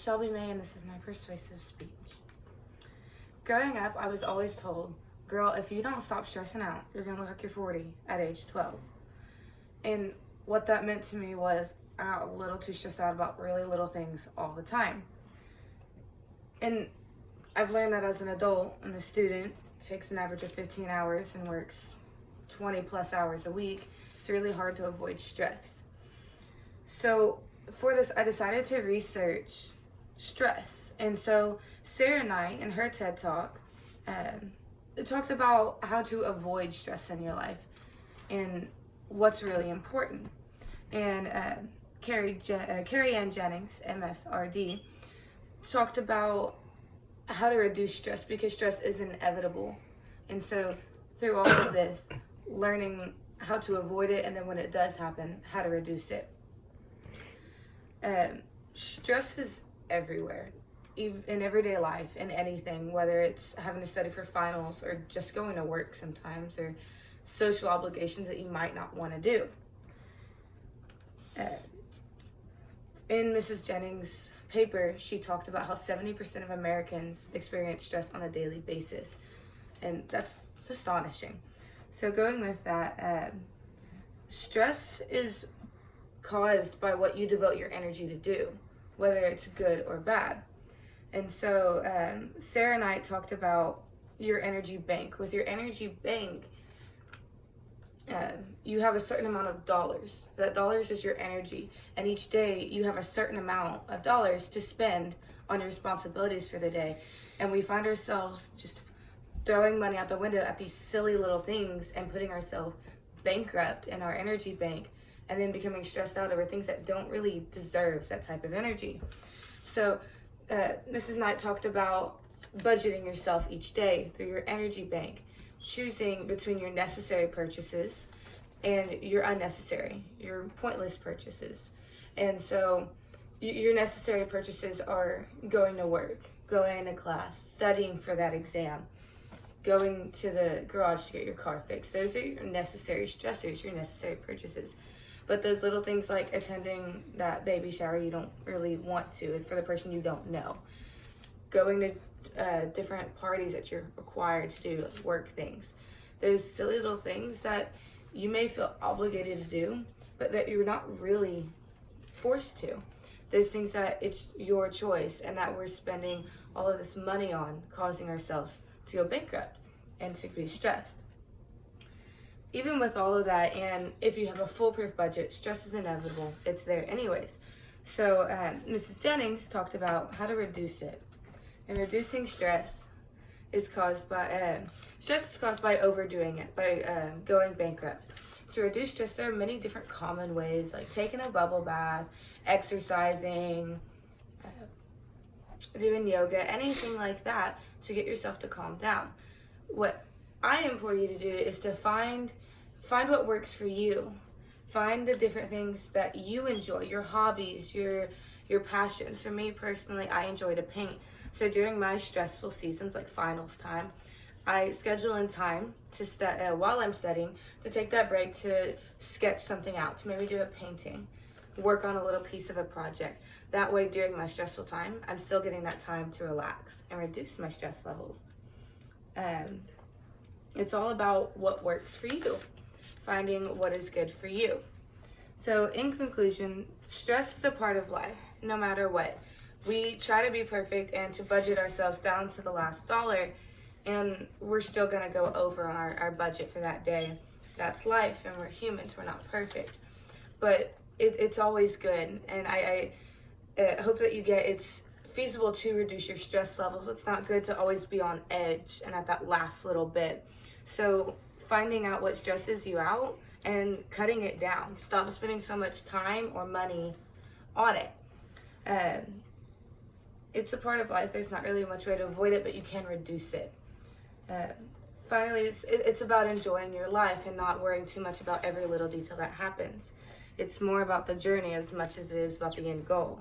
Shelby May, and this is my persuasive speech. Growing up, I was always told, girl, if you don't stop stressing out, you're going to look like you're 40 at age 12. And what that meant to me was I got a little too stressed out about really little things all the time. And I've learned that as an adult and a student, takes an average of 15 hours and works 20 plus hours a week, it's really hard to avoid stress. So for this, I decided to research stress. And so Sarah Knight, in her TED Talk, talked about how to avoid stress in your life and what's really important. And Carrie Ann Jennings, MSRD, talked about how to reduce stress because stress is inevitable. And so through all of this, learning how to avoid it, and then when it does happen, how to reduce it. Stress is everywhere, in everyday life, in anything, whether it's having to study for finals or just going to work sometimes, or social obligations that you might not want to do. In Mrs. Jennings' paper, she talked about how 70% of Americans experience stress on a daily basis, and that's astonishing. So going with that, stress is caused by what you devote your energy to do, whether it's good or bad. And so Sarah Knight talked about your energy bank. With your energy bank, you have a certain amount of dollars. That dollars is your energy. And each day you have a certain amount of dollars to spend on your responsibilities for the day. And we find ourselves just throwing money out the window at these silly little things and putting ourselves bankrupt in our energy bank, and then becoming stressed out over things that don't really deserve that type of energy. So Mrs. Knight talked about budgeting yourself each day through your energy bank, choosing between your necessary purchases and your unnecessary, your pointless purchases. And so your necessary purchases are going to work, going to class, studying for that exam, going to the garage to get your car fixed. Those are your necessary stressors, your necessary purchases. But those little things like attending that baby shower you don't really want to, for the person you don't know, going to different parties that you're required to do, like work things, those silly little things that you may feel obligated to do, but that you're not really forced to. Those things that it's your choice and that we're spending all of this money on, causing ourselves to go bankrupt and to be stressed. Even with all of that, and if you have a foolproof budget, stress is inevitable. It's there anyways. So Mrs. Jennings talked about how to reduce it. And reducing stress is caused by overdoing it, by going bankrupt. To reduce stress, there are many different common ways, like taking a bubble bath, exercising, doing yoga, anything like that to get yourself to calm down. What I implore you to do is to find what works for you. Find the different things that you enjoy, your hobbies, your passions. For me personally, I enjoy to paint. So during my stressful seasons, like finals time, I schedule in time to while I'm studying to take that break to sketch something out, to maybe do a painting, work on a little piece of a project. That way, during my stressful time, I'm still getting that time to relax and reduce my stress levels. It's all about what works for you, finding what is good for you. So in conclusion, stress is a part of life, no matter what. We try to be perfect and to budget ourselves down to the last dollar, and we're still going to go over on our budget for that day. That's life, and we're humans, we're not perfect. But it's always good, and I hope that you get it's feasible to reduce your stress levels. It's not good to always be on edge and at that last little bit. So finding out what stresses you out and cutting it down. Stop spending so much time or money on it. It's a part of life. There's not really much way to avoid it, but you can reduce it. Finally, it's about enjoying your life and not worrying too much about every little detail that happens. It's more about the journey as much as it is about the end goal.